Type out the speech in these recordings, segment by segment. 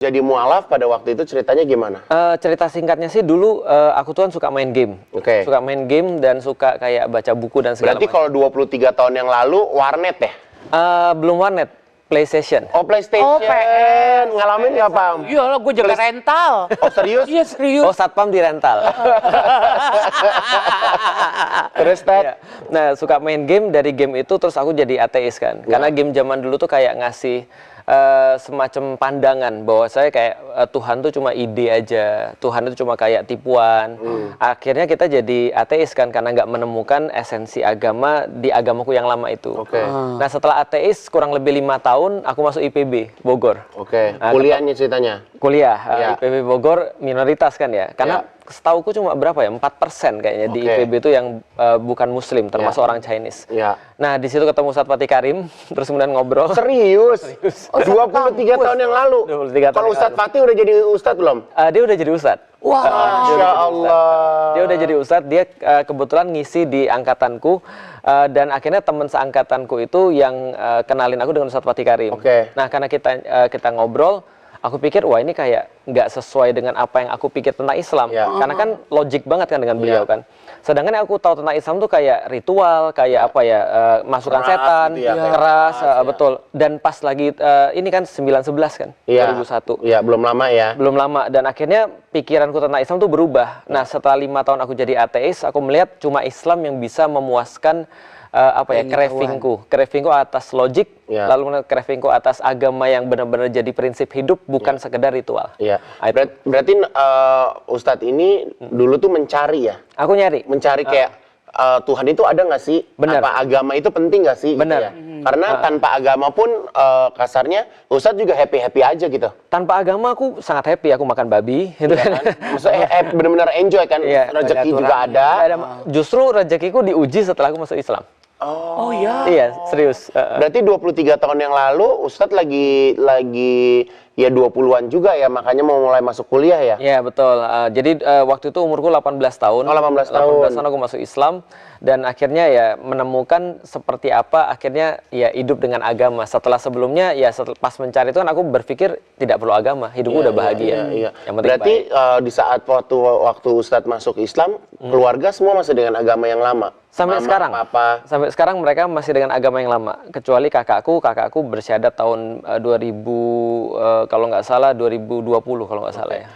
Jadi mualaf pada waktu itu ceritanya gimana? Cerita singkatnya sih dulu aku tuh kan suka main game. Suka main game dan suka kayak baca buku dan segala macam. Berarti kalau 23 tahun yang lalu warnet ya? Belum warnet, PlayStation. Oh, PlayStation. Ngalamin nggak, Pam? Iya lah, gue jaga rental. Oh, serius? Iya, serius. Oh, satpam di rental. Terus, Tat? Ya. Nah, suka main game, dari game itu terus aku jadi ateis kan. Karena game zaman dulu tuh kayak ngasih semacam pandangan bahwa saya kayak Tuhan tuh cuma ide aja, Tuhan itu cuma kayak tipuan. Akhirnya kita jadi ateis kan karena nggak menemukan esensi agama di agamaku yang lama itu. Nah, setelah ateis kurang lebih 5 tahun aku masuk IPB Bogor. Nah, kuliahnya ceritanya? Kuliah IPB Bogor minoritas kan ya, karena setauku cuma berapa ya, 4% kayaknya di IPB itu yang bukan muslim, termasuk orang Chinese. Nah, di situ ketemu Ustadz Fatih Karim, terus kemudian ngobrol. Serius? 23 tahun yang lalu? 23 tahun. Kalau Ustadz Fatih udah jadi Ustadz belum? Dia udah jadi Ustadz. Wah, Masya Allah. Dia udah jadi Ustadz, dia kebetulan ngisi di angkatanku, dan akhirnya teman seangkatanku itu yang kenalin aku dengan Ustadz Fatih Karim. Nah, karena kita ngobrol, aku pikir, wah ini kayak nggak sesuai dengan apa yang aku pikir tentang Islam. Karena kan logik banget kan dengan beliau kan. Sedangkan yang aku tahu tentang Islam tuh kayak ritual, kayak apa ya, masukan setan, gitu ya, keras, betul. Dan pas lagi, ini kan 9/11 kan, 2001. Iya, belum lama ya. Belum lama, dan akhirnya pikiranku tentang Islam tuh berubah. Nah, setelah 5 tahun aku jadi ateis, aku melihat cuma Islam yang bisa memuaskan cravingku atas logik, lalu cravingku atas agama yang benar-benar jadi prinsip hidup, bukan sekedar ritual. Berarti Ustadz ini dulu tuh mencari ya? Aku mencari kayak Tuhan itu ada nggak sih? Apa agama itu penting nggak sih? Benar. Gitu ya? Karena tanpa agama pun kasarnya Ustadz juga happy-happy aja gitu. Tanpa agama aku sangat happy, aku makan babi gitu kan. Maksudnya benar-benar enjoy kan, rezeki juga ada. Justru rezekiku diuji setelah aku masuk Islam. Oh iya. Iya, serius. Berarti 23 tahun yang lalu Ustadz lagi ya 20-an juga ya, makanya mau mulai masuk kuliah ya? Iya, betul. Jadi waktu itu umurku 18 tahun. 18 tahun. 18 tahun aku masuk Islam, dan akhirnya ya menemukan seperti apa akhirnya ya hidup dengan agama. Setelah sebelumnya ya pas mencari itu kan aku berpikir tidak perlu agama, hidupku udah bahagia. Yang penting berarti di saat waktu Ustadz masuk Islam, keluarga semua masih dengan agama yang lama? Sampai sekarang, sampai sekarang mereka masih dengan agama yang lama, kecuali kakakku bersyahadat tahun 2000 kalau nggak salah 2020 kalau nggak salah ya.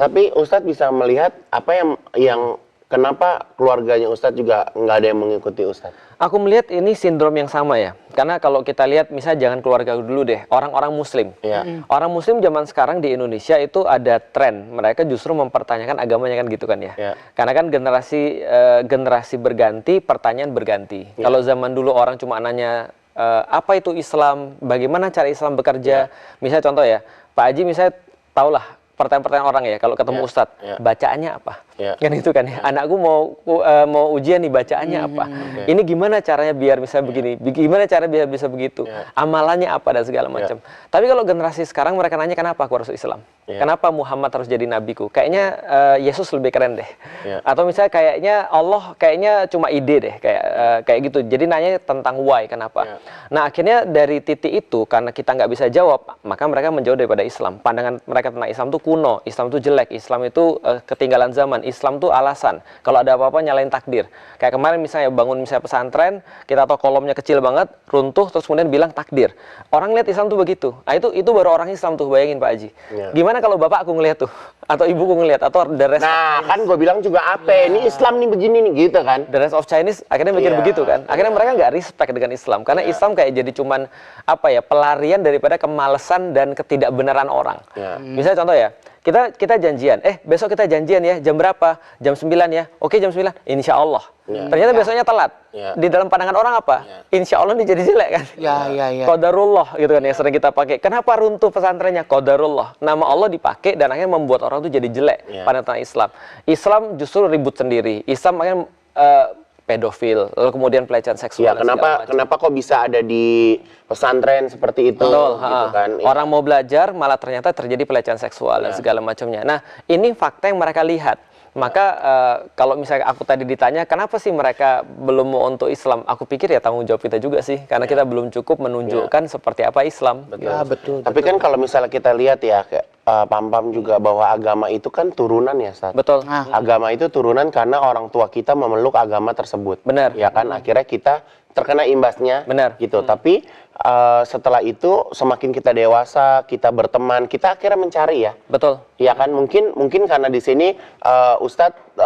Tapi Ustadz bisa melihat apa yang kenapa keluarganya Ustadz juga nggak ada yang mengikuti Ustadz? Aku melihat ini sindrom yang sama ya, karena kalau kita lihat misalnya jangan keluarga dulu deh, orang-orang Muslim. Orang Muslim zaman sekarang di Indonesia itu ada tren, mereka justru mempertanyakan agamanya kan gitu kan ya. Karena kan generasi berganti, pertanyaan berganti. Kalau zaman dulu orang cuma nanya apa itu Islam, bagaimana cara Islam bekerja. Misalnya contoh ya, Pak Haji misalnya tahulah pertanyaan-pertanyaan orang ya, kalau ketemu Ustadz, bacaannya apa? Kan itu kan ya, anakku mau ujian nih, bacaannya apa? Ini gimana caranya biar bisa begini? Gimana cara biar bisa begitu? Amalannya apa dan segala macam. Tapi kalau generasi sekarang mereka nanya, kenapa aku harus Islam? Kenapa Muhammad harus jadi nabiku? Kayaknya Yesus lebih keren deh. Atau misalnya kayaknya Allah kayaknya cuma ide deh, kayak gitu. Jadi nanya tentang why, kenapa? Nah, akhirnya dari titik itu, karena kita nggak bisa jawab, maka mereka menjauh daripada Islam. Pandangan mereka tentang Islam itu kuno, Islam itu jelek, Islam itu ketinggalan zaman, Islam itu alasan. Kalau ada apa-apa nyalain takdir. Kayak kemarin misalnya bangun misalnya pesantren, kita tahu kolomnya kecil banget, runtuh, terus kemudian bilang takdir. Orang lihat Islam tuh begitu. Nah, itu baru orang Islam tuh, bayangin Pak Haji. Gimana kalau bapak aku ngelihat tuh, atau ibuku ngelihat, atau the rest? Nah, kan gue bilang juga apa? Ini Islam nih begini nih, gitu kan? The rest of Chinese akhirnya mikir begitu kan? Akhirnya mereka nggak respect dengan Islam, karena Islam kayak jadi cuman apa ya, pelarian daripada kemalasan dan ketidakbenaran orang. Misalnya contoh ya, kita janjian, besok kita janjian ya, jam berapa? Jam 9 ya. Oke, jam 9, insya Allah. Ternyata besoknya telat. Di dalam pandangan orang apa? Insya Allah ini jadi jelek kan? Qadarullah gitu kan yang sering kita pakai. Kenapa runtuh pesantrennya? Qadarullah. Nama Allah dipakai dan akhirnya membuat orang itu jadi jelek pada tentang Islam. Islam justru ribut sendiri. Islam akhirnya pedofil, lalu kemudian pelecehan seksual. Kenapa kok bisa ada di pesantren seperti itu? Betul, gitu kan? Orang mau belajar malah ternyata terjadi pelecehan seksual dan segala macamnya. Nah, ini fakta yang mereka lihat. Maka kalau misalnya aku tadi ditanya kenapa sih mereka belum mau untuk Islam, aku pikir ya tanggung jawab kita juga sih, karena kita belum cukup menunjukkan seperti apa Islam. Betul. Ya, betul. Tapi kan kalau misalnya kita lihat ya, kayak Pam-Pam juga bahwa agama itu kan turunan ya, Ustaz. Betul. Agama itu turunan karena orang tua kita memeluk agama tersebut. Benar. Ya kan, akhirnya kita terkena imbasnya. Benar. Gitu. Tapi setelah itu semakin kita dewasa, kita berteman, kita akhirnya mencari ya. Betul. Ya kan, mungkin karena di sini Ustadz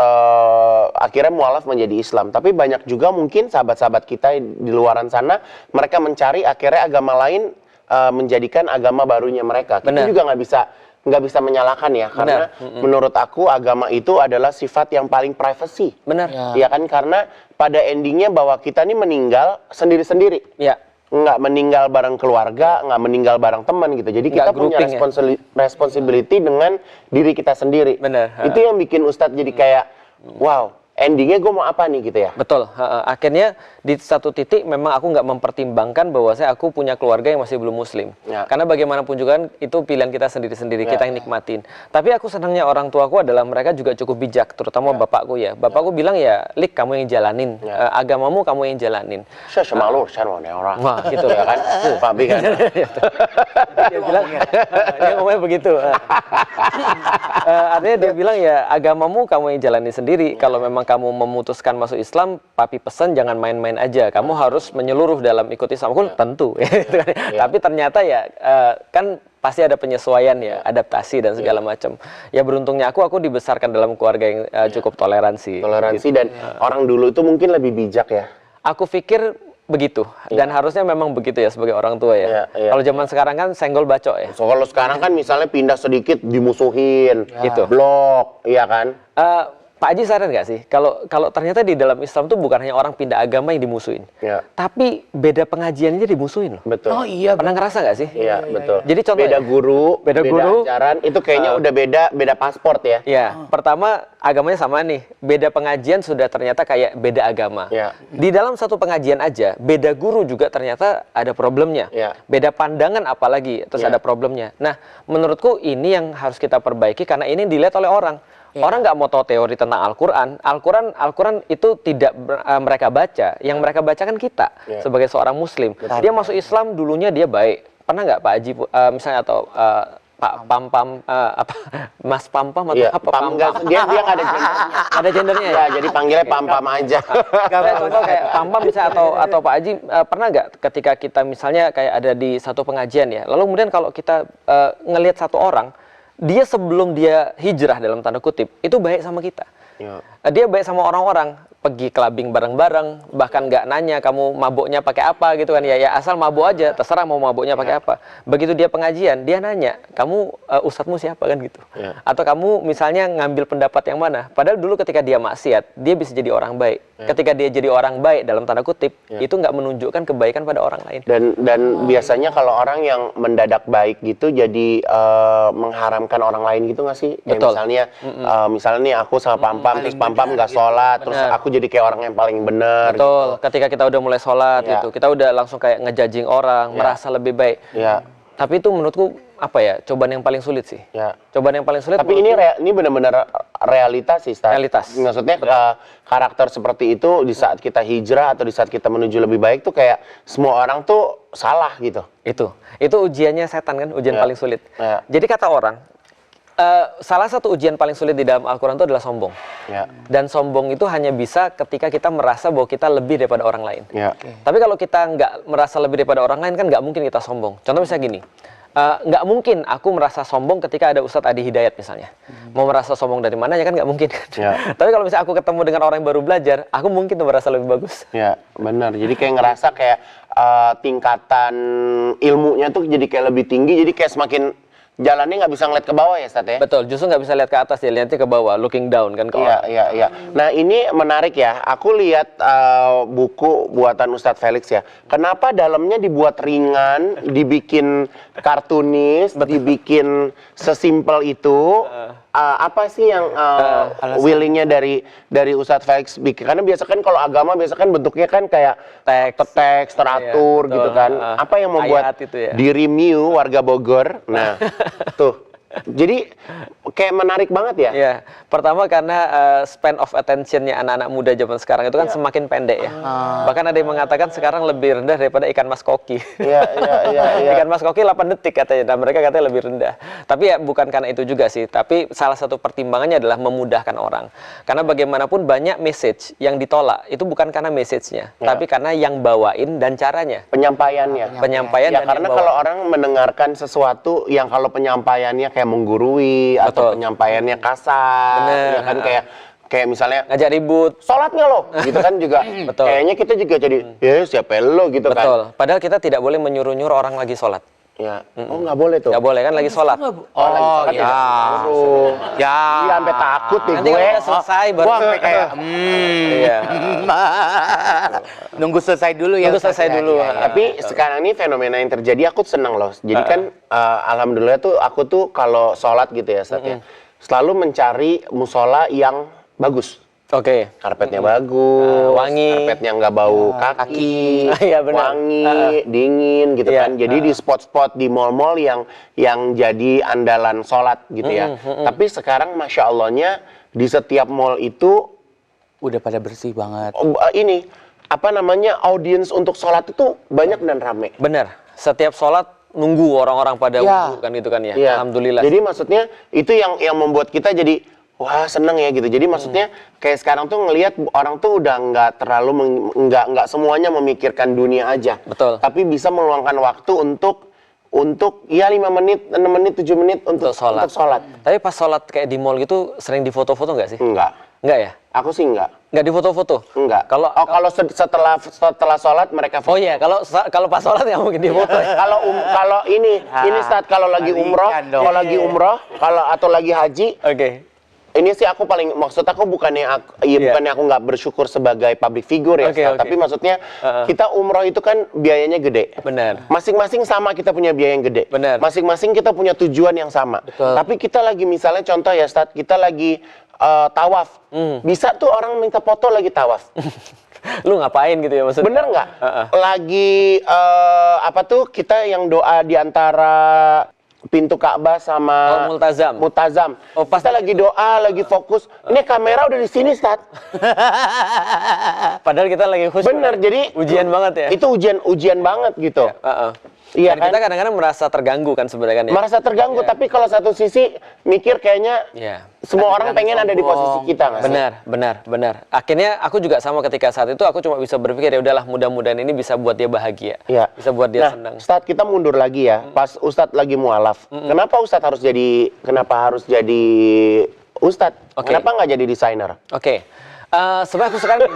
akhirnya mualaf menjadi Islam. Tapi banyak juga mungkin sahabat-sahabat kita di luaran sana, mereka mencari akhirnya agama lain menjadikan agama barunya mereka. Kita juga nggak bisa menyalahkan ya, karena menurut aku agama itu adalah sifat yang paling privacy. Benar. Ya kan, karena pada endingnya bahwa kita ini meninggal sendiri-sendiri. Ya. Nggak meninggal bareng keluarga, nggak meninggal bareng teman gitu. Jadi kita punya responsibility dengan diri kita sendiri. Benar. Itu yang bikin Ustadz jadi kayak, wow, endingnya gue mau apa nih gitu ya. Betul. Akhirnya di satu titik memang aku nggak mempertimbangkan bahwa aku punya keluarga yang masih belum muslim. Ya. Karena bagaimanapun juga itu pilihan kita sendiri-sendiri, kita yang nikmatin. Tapi aku senangnya orang tuaku adalah mereka juga cukup bijak, terutama bapakku ya. Bapakku bilang ya, Lik, kamu yang jalanin. Agamamu kamu yang jalanin. Saya malu, saya mau orang. Wah, gitu ya kan. Pak Bi kan. Dia bilang, dia ngomongnya begitu. Artinya dia bilang ya, agamamu kamu yang jalani sendiri. Kalau memang kamu memutuskan masuk Islam, papi pesan jangan main-main aja. Kamu harus menyeluruh dalam ikut Islam. Aku tentu. Tapi ternyata ya kan pasti ada penyesuaian ya, adaptasi dan segala macam. Ya beruntungnya aku dibesarkan dalam keluarga yang cukup toleransi. Toleransi gitu. Dan orang dulu itu mungkin lebih bijak ya. Aku pikir begitu, dan harusnya memang begitu ya sebagai orang tua ya. Kalau zaman sekarang kan senggol bacok ya. So, kalau sekarang kan misalnya pindah sedikit dimusuhin, gitu. Blok, iya kan? Pak Haji sadar nggak sih, kalau ternyata di dalam Islam tuh bukan hanya orang pindah agama yang dimusuhin, tapi beda pengajiannya dimusuhin loh. Betul. Oh iya. Pernah ngerasa nggak sih? Iya, betul. Jadi contoh beda guru, beda ajaran, itu kayaknya udah beda pasport ya. Iya, pertama agamanya sama nih, beda pengajian sudah ternyata kayak beda agama. Di dalam satu pengajian aja, beda guru juga ternyata ada problemnya. Beda pandangan apalagi, terus ada problemnya. Nah, menurutku ini yang harus kita perbaiki karena ini dilihat oleh orang. Orang nggak mau tahu teori tentang Al-Quran. Al-Quran itu tidak mereka baca. Yang mereka baca kan kita sebagai seorang Muslim. Dia masuk Islam dulunya dia baik. Pernah nggak Pak Haji misalnya atau Pak Pam-Pam Mas Pam-Pam atau apa Pam-Pam? Dia nggak ada gendernya. Ada gendernya ya. Jadi panggilnya Pam-Pam aja. Contoh kayak Pam-Pam misalnya atau Pak Haji pernah nggak ketika kita misalnya kayak ada di satu pengajian ya. Lalu kemudian kalau kita ngelihat satu orang, dia sebelum dia hijrah dalam tanda kutip itu baik sama kita. Dia baik sama orang-orang, pergi clubbing bareng-bareng, bahkan nggak nanya kamu mabuknya pakai apa gitu kan ya asal mabuk aja, terserah mau mabuknya pakai apa. Begitu dia pengajian, dia nanya kamu ustadzmu siapa kan gitu, atau kamu misalnya ngambil pendapat yang mana. Padahal dulu ketika dia maksiat, dia bisa jadi orang baik. Ketika dia jadi orang baik dalam tanda kutip, itu nggak menunjukkan kebaikan pada orang lain. Dan biasanya kalau orang yang mendadak baik gitu jadi mengharamkan orang lain gitu nggak sih? Betul. Misalnya nih aku sama Pam-Pam, terus Pam-Pam nggak sholat, terus aku jadi kayak orang yang paling benar. Betul. Gitu. Ketika kita udah mulai sholat gitu, kita udah langsung kayak ngejudging orang, merasa lebih baik. Tapi itu menurutku apa ya? Cobaan yang paling sulit sih. Cobaan yang paling sulit. Tapi ini benar-benar realitas sih, Stas. Realitas. Maksudnya karakter seperti itu di saat kita hijrah atau di saat kita menuju lebih baik tuh kayak semua orang tuh salah gitu. Itu ujiannya setan kan, ujian paling sulit. Jadi kata orang, salah satu ujian paling sulit di dalam Al-Quran itu adalah sombong. Dan sombong itu hanya bisa ketika kita merasa bahwa kita lebih daripada orang lain. Tapi kalau kita nggak merasa lebih daripada orang lain kan nggak mungkin kita sombong. Contoh misalnya gini, nggak mungkin aku merasa sombong ketika ada Ustadz Adi Hidayat misalnya. Mau merasa sombong dari mana ya kan nggak mungkin. Tapi kalau misalnya aku ketemu dengan orang yang baru belajar, aku mungkin tuh merasa lebih bagus. Benar. Jadi kayak ngerasa kayak tingkatan ilmunya tuh jadi kayak lebih tinggi. Jadi kayak semakin jalannya nggak bisa ngeliat ke bawah ya, Ustadz ya? Betul, justru nggak bisa lihat ke atas, dia lihatnya ke bawah, looking down kan ke orang. Iya. Nah ini menarik ya, aku lihat buku buatan Ustadz Felix ya. Kenapa dalamnya dibuat ringan, dibikin kartunis, dibikin sesimpel itu? Apa sih yang willingnya dari Ustadz Felix bikin? Karena biasa kan kalau agama biasa kan bentuknya kan kayak teks teratur gitu kan. Apa yang membuat dirimu warga Bogor? Nah, tuh. Jadi kayak menarik banget ya. Iya, pertama karena span of attention-nya anak-anak muda zaman sekarang itu kan semakin pendek ya. Bahkan ada yang mengatakan sekarang lebih rendah daripada ikan mas koki. Iya. Ikan mas koki 8 detik katanya, dan mereka katanya lebih rendah. Tapi ya bukan karena itu juga sih, tapi salah satu pertimbangannya adalah memudahkan orang. Karena bagaimanapun banyak message yang ditolak, itu bukan karena message-nya, tapi karena yang bawain dan caranya. Penyampaiannya. Penyampaian Ya dan karena yang kalau orang mendengarkan sesuatu yang kalau penyampaiannya kayak menggurui atau penyampaiannya kasar, ya kan kayak misalnya ngajak ribut. sholat nggak lo? Gitu kan juga. Betul. Kayaknya kita juga jadi, ya siapa lo gitu kan. Betul. Padahal kita tidak boleh menyuruh-nyuruh orang lagi sholat. Ya. Oh nggak boleh tuh. Nggak boleh kan lagi sholat. Oh, lagi sholat ya. Ya. Iya sampai takut deh Nanti gue. kalau udah selesai baru. Gua sampai kayak Iya. nunggu selesai dulu ya. Nunggu selesai Ustaz, ya. dulu. Iya, iya. Tapi sekarang ini fenomena yang terjadi aku seneng loh. Jadi kan alhamdulillah tuh aku tuh kalau sholat gitu ya Ustaz ya, selalu mencari musola yang bagus. Oke. Karpetnya bagus, wangi. karpetnya nggak bau kaki, Iya, benar. wangi, dingin gitu Iya. kan. Jadi di spot-spot di mall-mall yang jadi andalan sholat gitu ya. Tapi sekarang masya Allahnya di setiap mall itu Udah pada bersih banget. ini apa namanya audiens untuk sholat itu banyak dan rame. Benar. Setiap sholat nunggu orang-orang pada wudhu kan gitu kan ya. Iya. Alhamdulillah. Jadi maksudnya itu yang membuat kita jadi wah seneng ya gitu. Jadi maksudnya kayak sekarang tuh ngelihat orang tuh udah nggak terlalu nggak semuanya memikirkan dunia aja. Betul. Tapi bisa meluangkan waktu untuk ya 5 menit, 6 menit, 7 menit untuk sholat. Tapi pas sholat kayak di mall gitu sering difoto-foto nggak sih? Enggak. Enggak ya? Aku sih enggak. Nggak difoto-foto? Enggak. Kalau setelah sholat mereka oh iya, kalau pas sholat nggak mungkin difoto. Ya? kalau ini saat kalau lagi umroh, dong. kalau lagi umroh, atau lagi haji, Oke. ini sih aku paling maksud aku bukannya aku nggak bersyukur sebagai public figure ya, Oke, Ustaz. oke. Tapi maksudnya kita umroh itu kan biayanya gede. Benar. Masing-masing sama kita punya biaya yang gede. Benar. Masing-masing kita punya tujuan yang sama. Betul. Tapi kita lagi misalnya contoh ya, Ustaz, kita lagi tawaf. Bisa tuh orang minta foto lagi tawaf. Lu ngapain gitu ya maksudnya? Bener nggak? Lagi apa tuh kita yang doa di antara pintu Ka'bah sama multazam. Multazam. Oh, pas kita lagi doa, lagi fokus. Ini kamera udah di sini, Ustaz. Padahal kita lagi khusyuk. Bener, jadi ujian banget ya. Itu ujian banget gitu. Iya Dan kan? kita kadang-kadang merasa terganggu kan sebenarnya kan ya. Merasa terganggu, tapi kalau satu sisi mikir kayaknya Iya. semua orang pengen ada di posisi kita, nggak sih? Benar. Akhirnya aku juga sama ketika saat itu aku cuma bisa berpikir ya udahlah mudah-mudahan ini bisa buat dia bahagia. Iya. Bisa buat dia senang. Ustadz, kita mundur lagi ya. Pas Ustadz lagi mualaf. Kenapa Ustadz harus jadi Ustadz? Oke. Kenapa nggak jadi desainer? Oke. Sebenarnya aku sekarang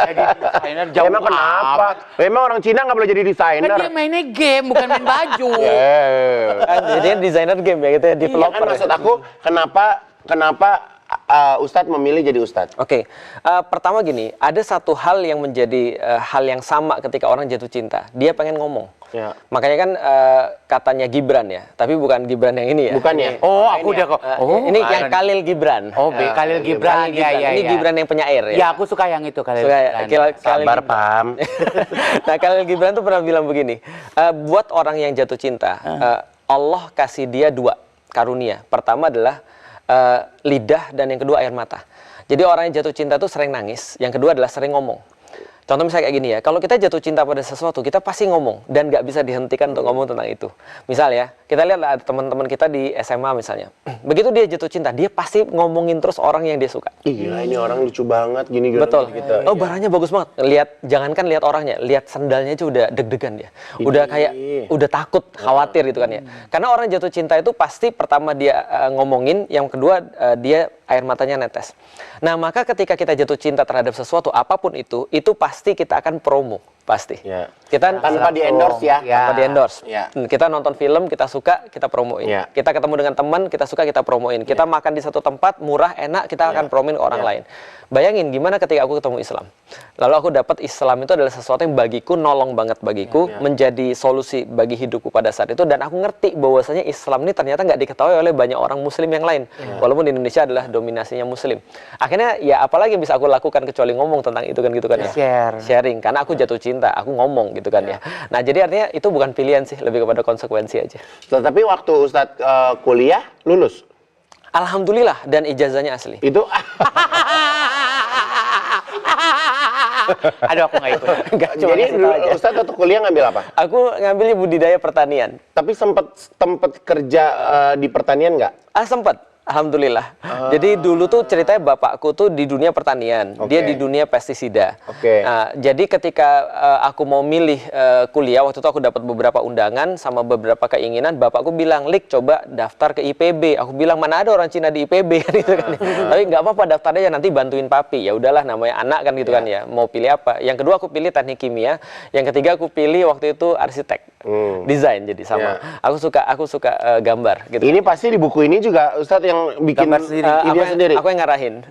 Jadi desainer jauh Emang kenapa? Emang orang Cina nggak boleh jadi Kan desainer? dia mainnya game, bukan main baju. kan jadinya desainer game ya gitu ya, Iya developer. kan maksud aku, kenapa Ustadz memilih jadi Ustadz? Oke, pertama gini, ada satu hal yang menjadi hal yang sama ketika orang jatuh cinta. Dia pengen ngomong. Ya. Makanya kan katanya Gibran ya, tapi bukan Gibran yang ini ya. Bukan ya? Oh, aku udah kok. Ini yang Khalil Gibran. Oh, Khalil Gibran. Iya. Ini Gibran yang penyair ya. Ya, aku suka yang itu Khalil Gibran. Sabar, Pam. Nah, Khalil Gibran tuh pernah bilang begini, buat orang yang jatuh cinta, Allah kasih dia 2 karunia. Pertama adalah lidah dan yang kedua air mata. Jadi orang yang jatuh cinta tuh sering nangis, yang kedua adalah sering ngomong. Contoh misalnya kayak gini ya, kalau kita jatuh cinta pada sesuatu, kita pasti ngomong dan nggak bisa dihentikan untuk ngomong tentang itu. Misal ya, kita lihat ada teman-teman kita di SMA misalnya, begitu dia jatuh cinta, dia pasti ngomongin terus orang yang dia suka. Gila, ini orang lucu banget, gini. Betul. Gitu. Oh, barangnya bagus banget. Jangankan lihat orangnya, lihat sandalnya aja udah deg-degan dia. Udah kayak udah takut, khawatir gitu kan ya. Karena orang jatuh cinta itu pasti pertama dia ngomongin, yang kedua dia air matanya netes. Nah, maka ketika kita jatuh cinta terhadap sesuatu apapun itu pasti kita akan promo, pasti. Ya. Kita Tanpa di-endorse ya. tanpa di-endorse. Ya. Kita nonton film, kita suka, kita promoin. Ya. Kita ketemu dengan teman, kita suka, kita promoin. Kita makan di satu tempat, murah, enak, kita akan promoin ke orang lain. Bayangin gimana ketika aku ketemu Islam. Lalu aku dapat Islam itu adalah sesuatu yang bagiku, nolong banget bagiku, menjadi solusi bagi hidupku pada saat itu. Dan aku ngerti bahwasanya Islam ini ternyata nggak diketahui oleh banyak orang Muslim yang lain. Walaupun di Indonesia adalah dominasinya Muslim. Akhirnya ya apalagi yang bisa aku lakukan kecuali ngomong tentang itu kan gitu kan ya. Sharing, karena aku jatuh cinta, aku ngomong gitu kan ya. Nah, jadi artinya itu bukan pilihan sih, lebih kepada konsekuensi aja. Tapi waktu Ustadz kuliah, lulus? Alhamdulillah, dan ijazahnya asli. Itu Aduh, aku nggak ikut. jadi dulu Ustadz waktu kuliah ngambil apa? Aku ngambilnya budidaya pertanian. Tapi tempat kerja di pertanian nggak? Sempat. Alhamdulillah. Jadi dulu tuh ceritanya bapakku tuh di dunia pertanian, dia di dunia pestisida. Nah, jadi ketika aku mau milih kuliah, waktu itu aku dapat beberapa undangan sama beberapa keinginan. Bapakku bilang, "Lik, coba daftar ke IPB." Aku bilang, "Mana ada orang Cina di IPB?" kan gitu kan. Tapi nggak apa-apa, daftar aja, nanti bantuin papi. Ya udahlah, namanya anak kan gitu kan ya. Mau pilih apa? Yang kedua aku pilih teknik kimia. Yang ketiga aku pilih waktu itu arsitek, desain. Jadi sama. Aku suka gambar. Gitu. Ini pasti di buku ini juga Ustadz yang bikin ide sendiri. Aku yang ngarahin.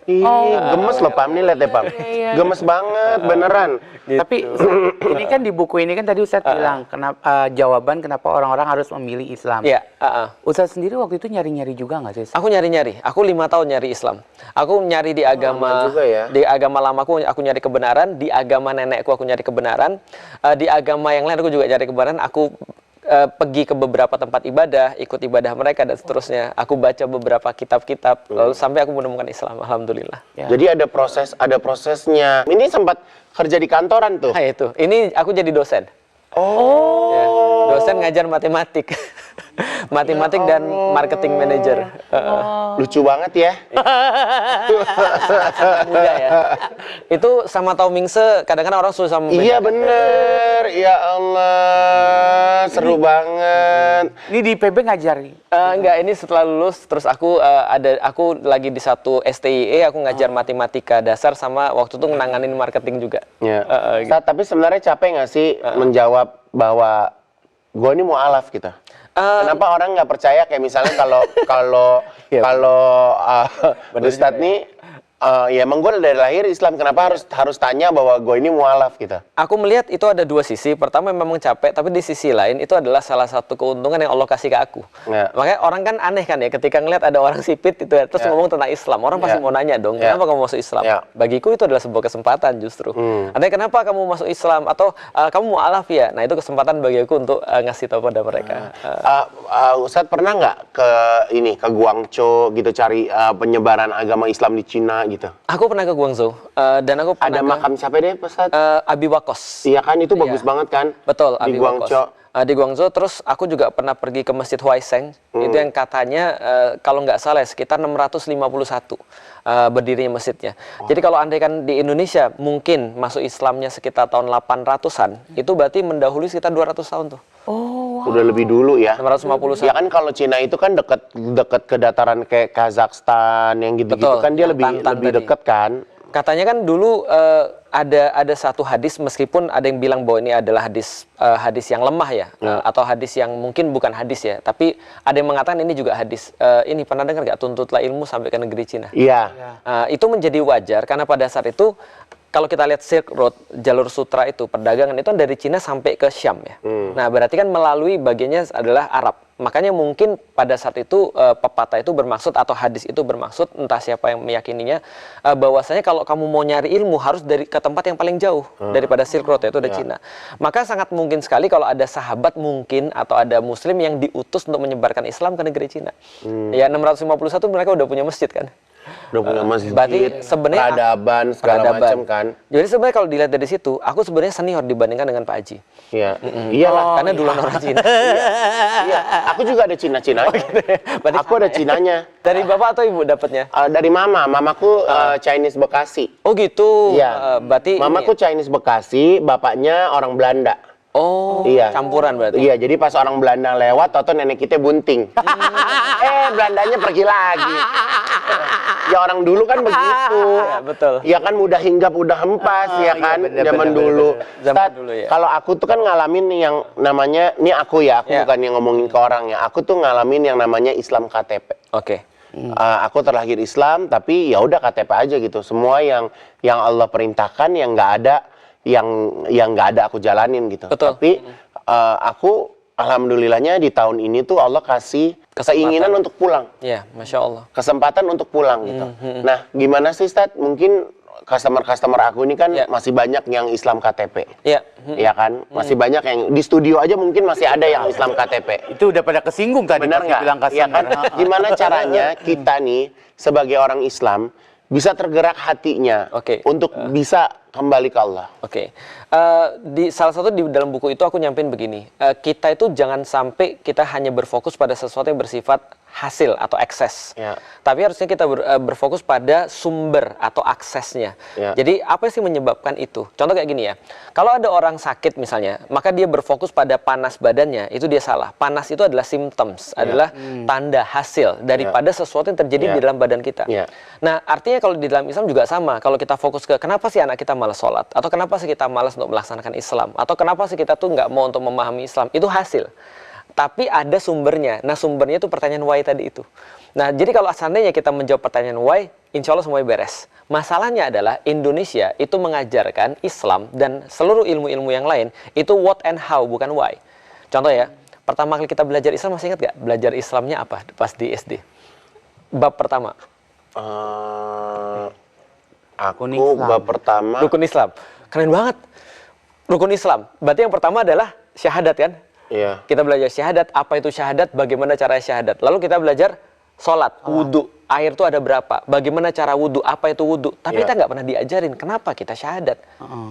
Gemes loh Pam, nih lihat ya Pam. Gemes banget beneran. Gitu. Tapi ini kan di buku ini kan tadi Ustadz bilang kenapa jawaban kenapa orang-orang harus memilih Islam. Iya. Ustadz sendiri waktu itu nyari-nyari juga nggak sih? Aku nyari-nyari. Aku 5 tahun nyari Islam. Aku nyari di agama juga ya. Di agama lamaku aku nyari kebenaran, di agama nenekku aku nyari kebenaran, di agama yang lain aku juga nyari kebenaran. Aku pergi ke beberapa tempat ibadah, ikut ibadah mereka dan seterusnya. Aku baca beberapa kitab-kitab, lalu sampai aku menemukan Islam. Alhamdulillah. Ya. Jadi ada prosesnya. Ini sempat kerja di kantoran tuh. Nah, itu. Ini aku jadi dosen. Ya, dosen ngajar matematik. Matematik dan marketing manager. Lucu banget ya. Muda ya. Itu sama Tao Mingse, kadang-kadang orang susah membedakan. Iya bener. Ya Allah, seru banget. Ini di IPB ngajar. Enggak, ini setelah lulus terus aku lagi di satu STIE, aku ngajar matematika dasar sama waktu itu nanganin marketing juga. Ya. Gitu. Tapi sebenarnya capek nggak sih menjawab bahwa gue ini mualaf gitu? Kenapa orang nggak percaya kayak misalnya kalau Ustadz nih ya emang gue dari lahir Islam, kenapa harus tanya bahwa gue ini mualaf gitu? Aku melihat itu ada dua sisi. Pertama memang capek, tapi di sisi lain itu adalah salah satu keuntungan yang Allah kasih ke aku. Ya. Makanya orang kan aneh kan ya ketika ngelihat ada orang sipit itu ya, terus ngomong tentang Islam, orang pasti mau nanya dong, kenapa kamu masuk Islam? Bagiku itu adalah sebuah kesempatan justru. Ada kenapa kamu masuk Islam atau kamu mualaf ya? Nah itu kesempatan bagi aku untuk ngasih tahu pada mereka. Ustadz pernah nggak ke Guangzhou gitu cari penyebaran agama Islam di Cina gitu? Aku pernah ke Guangzhou dan aku pernah ada makam siapa deh Ustadz? Abi Waqqas. Iya kan itu bagus banget kan? Betul, di Guangzhou. Di Guangzhou, terus aku juga pernah pergi ke Masjid Huaisheng. Itu yang katanya kalau nggak salah sekitar 651 berdirinya masjidnya. Jadi kalau andaikan di Indonesia mungkin masuk Islamnya sekitar tahun 800-an, itu berarti mendahului sekitar 200 tahun tuh. Oh, udah lebih dulu ya. 651. Ya kan kalau Cina itu kan dekat ke dataran kayak Kazakhstan yang gitu-gitu kan dia lebih dekat kan. Katanya kan dulu ada satu hadis, meskipun ada yang bilang bahwa ini adalah hadis yang lemah ya, atau hadis yang mungkin bukan hadis ya, tapi ada yang mengatakan ini juga hadis. Ini pernah dengar nggak, tuntutlah ilmu sampai ke negeri Cina? Iya. Itu menjadi wajar karena pada saat itu kalau kita lihat Silk Road, jalur sutra itu, perdagangan itu kan dari Cina sampai ke Syam ya. Nah berarti kan melalui bagiannya adalah Arab. Makanya mungkin pada saat itu pepatah itu bermaksud atau hadis itu bermaksud, entah siapa yang meyakininya, bahwasanya kalau kamu mau nyari ilmu harus ke tempat yang paling jauh daripada Silk Road, yaitu dari Cina. Maka sangat mungkin sekali kalau ada sahabat mungkin atau ada muslim yang diutus untuk menyebarkan Islam ke negeri Cina. Ya 651 mereka udah punya masjid kan. Udah punya masjid, berarti sebenarnya peradaban segala macam kan. Jadi sebenarnya kalau dilihat dari situ, aku sebenarnya senior dibandingkan dengan Pak Haji. Iya. Iyalah, karena duluan orang Cina. Iya. Aku juga ada Cina-Cinanya. Aku ada Cinanya. Dari bapak atau ibu dapatnya? Dari mama. Mamaku Chinese Bekasi. Oh gitu. Iya. Berarti mamaku Chinese Bekasi, bapaknya orang Belanda. Oh, iya. Campuran berarti. Iya, jadi pas orang Belanda lewat, toto nenek kita bunting. Belandanya pergi lagi. Ya orang dulu kan begitu. Ya, betul. Ya kan mudah hinggap, udah hempas, ya kan, zaman dulu. Ya. Kalau aku tuh kan ngalamin yang namanya, ini aku bukan yang ngomongin ke orang ya. Aku tuh ngalamin yang namanya Islam KTP. Oke. Aku terlahir Islam, tapi ya udah KTP aja gitu. Semua yang Allah perintahkan yang nggak ada. Yang nggak ada aku jalanin gitu. Betul. Tapi aku alhamdulillahnya di tahun ini tuh Allah kasih keinginan untuk pulang. Iya, Masya Allah. Kesempatan untuk pulang gitu. Nah, gimana sih Ustadz? Mungkin customer aku ini kan masih banyak yang Islam KTP. Iya. Iya kan? Masih banyak yang di studio aja mungkin masih ada yang Islam KTP. Itu udah pada kesinggung tadi. Benar nggak? Iya kan? Gimana caranya kita nih sebagai orang Islam bisa tergerak hatinya untuk bisa kembali ke Allah? Di salah satu di dalam buku itu aku nyampein begini, kita itu jangan sampai kita hanya berfokus pada sesuatu yang bersifat hasil atau akses, tapi harusnya kita berfokus pada sumber atau aksesnya. Jadi apa sih menyebabkan itu? Contoh kayak gini ya, kalau ada orang sakit misalnya, maka dia berfokus pada panas badannya, itu dia salah. Panas itu adalah symptoms, adalah tanda hasil daripada sesuatu yang terjadi di dalam badan kita. Nah, artinya kalau di dalam Islam juga sama. Kalau kita fokus ke kenapa sih anak kita malas sholat, atau kenapa sih kita malas untuk melaksanakan Islam, atau kenapa sih kita tuh nggak mau untuk memahami Islam, itu hasil. Tapi ada sumbernya. Nah, sumbernya itu pertanyaan why tadi itu. Nah, jadi kalau seandainya kita menjawab pertanyaan why, insya Allah semuanya beres. Masalahnya adalah Indonesia itu mengajarkan Islam dan seluruh ilmu-ilmu yang lain itu what and how, bukan why. Contoh ya, pertama kali kita belajar Islam, masih ingat gak? Belajar Islamnya apa pas di SD? Bab pertama. Bab pertama. Rukun Islam. Keren banget. Rukun Islam. Berarti yang pertama adalah syahadat kan? Iya. Kita belajar syahadat, apa itu syahadat, bagaimana cara syahadat. Lalu kita belajar sholat, wudhu, air itu ada berapa, bagaimana cara wudhu, apa itu wudhu. Tapi kita nggak pernah diajarin kenapa kita syahadat,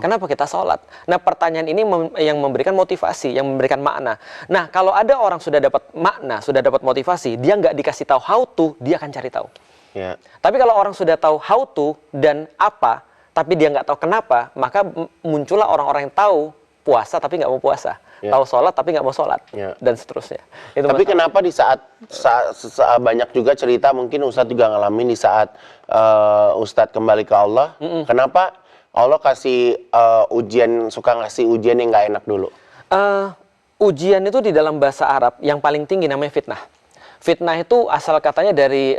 kenapa kita sholat. Nah, pertanyaan ini yang memberikan motivasi, yang memberikan makna. Nah, kalau ada orang sudah dapat makna, sudah dapat motivasi, dia nggak dikasih tahu how to, dia akan cari tahu. Tapi kalau orang sudah tahu how to dan apa, tapi dia nggak tahu kenapa, maka muncullah orang-orang yang tahu puasa tapi nggak mau puasa. Tahu sholat tapi nggak mau sholat, dan seterusnya. Itu tapi kenapa di saat banyak juga cerita, mungkin Ustadz juga ngalamin di saat Ustadz kembali ke Allah, kenapa Allah kasih ujian, suka ngasih ujian yang nggak enak dulu? Ujian itu di dalam bahasa Arab yang paling tinggi namanya fitnah. Fitnah itu asal katanya dari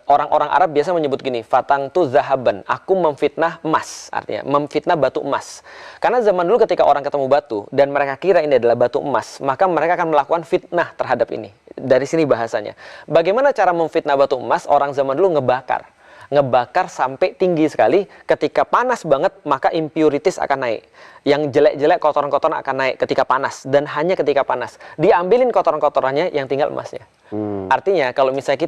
orang-orang Arab biasa menyebut gini, fatang tu zahaban, aku memfitnah emas, artinya memfitnah batu emas. Karena zaman dulu ketika orang ketemu batu dan mereka kira ini adalah batu emas, maka mereka akan melakukan fitnah terhadap ini. Dari sini bahasanya. Bagaimana cara memfitnah batu emas? Orang zaman dulu ngebakar sampai tinggi sekali. Ketika panas banget, maka impurities akan naik. Yang jelek-jelek, kotoran-kotoran akan naik ketika panas. Dan hanya ketika panas. Diambilin kotoran-kotorannya, yang tinggal emasnya. Artinya, kalau misalnya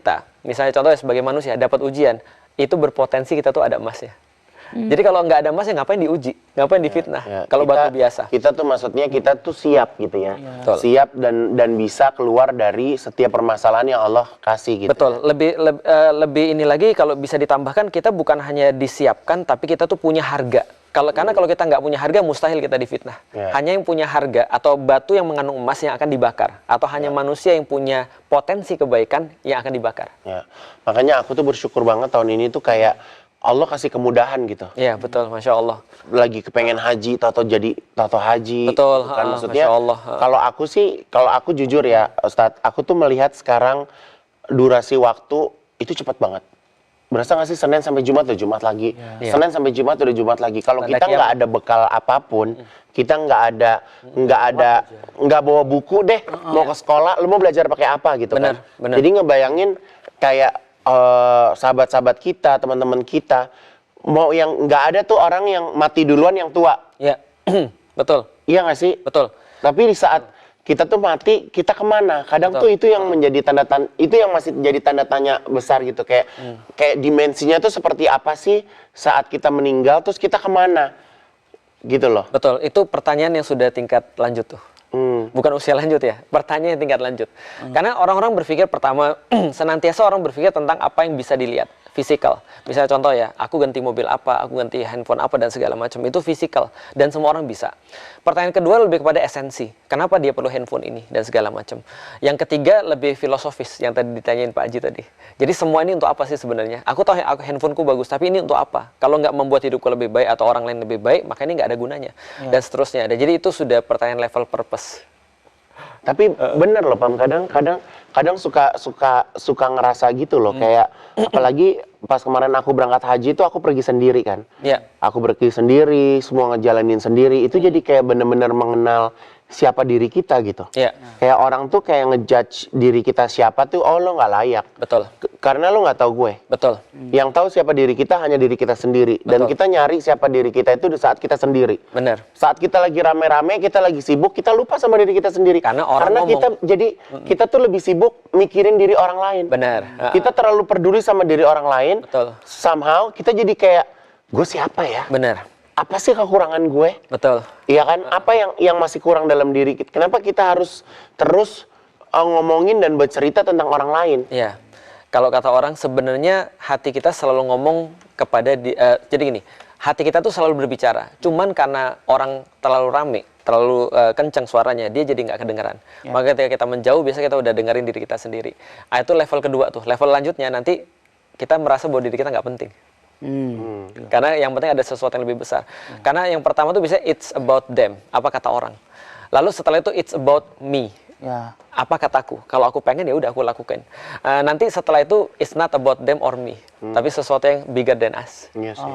contohnya sebagai manusia, dapat ujian, itu berpotensi kita tuh ada emasnya. Jadi kalau nggak ada emasnya, ngapain diuji? Ngapain difitnah? Kalau batu biasa. Kita tuh maksudnya, kita tuh siap gitu ya. Siap dan bisa keluar dari setiap permasalahan yang Allah kasih gitu. Betul. Lebih ini lagi, kalau bisa ditambahkan, kita bukan hanya disiapkan, tapi kita tuh punya harga. Karena kalau kita nggak punya harga, mustahil kita difitnah. Hanya yang punya harga atau batu yang mengandung emas yang akan dibakar, atau hanya manusia yang punya potensi kebaikan yang akan dibakar. Makanya aku tuh bersyukur banget tahun ini tuh kayak Allah kasih kemudahan gitu. Iya, betul, Masya Allah. Lagi kepengen haji, tato haji. Betul, kan maksudnya. Masya Allah. Kalau aku jujur ya, Ustadz, aku tuh melihat sekarang durasi waktu itu cepat banget. Berasa nggak sih Senin sampai Jumat udah Jumat lagi, Senin sampai Jumat udah Jumat lagi. Kalau kita nggak ada bekal apapun, kita nggak bawa buku deh, mau ke sekolah, lu mau belajar pakai apa gitu kan? Jadi ngebayangin kayak sahabat-sahabat kita, teman-teman kita, mau yang nggak ada tuh orang yang mati duluan yang tua. Iya, betul. Iya nggak sih? Betul. Tapi di saat kita tuh mati, kita kemana? Kadang tuh itu yang menjadi itu yang masih jadi tanda tanya besar gitu, kayak dimensinya tuh seperti apa sih saat kita meninggal, terus kita kemana? Gitu loh. Betul. Itu pertanyaan yang sudah tingkat lanjut tuh. Bukan usia lanjut ya, pertanyaan yang tingkat lanjut. Karena orang-orang berpikir pertama, senantiasa orang berpikir tentang apa yang bisa dilihat, fisikal. Misalnya contoh ya, aku ganti mobil apa, aku ganti handphone apa dan segala macam, itu fisikal dan semua orang bisa. Pertanyaan kedua lebih kepada esensi, kenapa dia perlu handphone ini dan segala macam. Yang ketiga lebih filosofis yang tadi ditanyain Pak Haji tadi. Jadi semua ini untuk apa sih sebenarnya? Aku tahu handphoneku bagus, tapi ini untuk apa? Kalau nggak membuat hidupku lebih baik atau orang lain lebih baik, maka ini nggak ada gunanya dan seterusnya. Jadi itu sudah pertanyaan level purpose. Tapi bener loh Pam, kadang suka ngerasa gitu loh, kayak apalagi pas kemarin aku berangkat haji itu aku pergi sendiri kan. Aku pergi sendiri, semua ngejalanin sendiri, itu jadi kayak bener-bener mengenal siapa diri kita gitu. Iya. Kayak orang tuh kayak ngejudge diri kita siapa tuh, oh lo nggak layak. Betul. Karena lo nggak tahu gue. Betul. Yang tahu siapa diri kita hanya diri kita sendiri. Dan Betul. kita nyari siapa diri kita itu di saat kita sendiri. Benar. Saat kita lagi rame-rame, kita lagi sibuk, kita lupa sama diri kita sendiri. Karena orang ngomong. kita jadi kita tuh lebih sibuk mikirin diri orang lain. Benar. Kita terlalu peduli sama diri orang lain. Betul. Somehow kita jadi kayak, gue siapa ya? Benar. Apa sih kekurangan gue? Betul. Iya kan? Apa yang masih kurang dalam diri kita? Kenapa kita harus terus ngomongin dan bercerita tentang orang lain? Iya. Kalau kata orang sebenarnya hati kita selalu ngomong kepada jadi gini, hati kita tuh selalu berbicara. Cuman karena orang terlalu rame, terlalu kencang suaranya, dia jadi nggak kedengeran. Maka ketika kita menjauh, biasanya kita udah dengerin diri kita sendiri. Nah, itu level kedua tuh. Level lanjutnya nanti kita merasa bahwa diri kita nggak penting. Karena yang penting ada sesuatu yang lebih besar. Karena yang pertama tuh biasanya it's about them, apa kata orang. Lalu setelah itu it's about me, apa kataku. Kalau aku pengen ya udah aku lakukan. Nanti setelah itu it's not about them or me, tapi sesuatu yang bigger than us. Iya sih.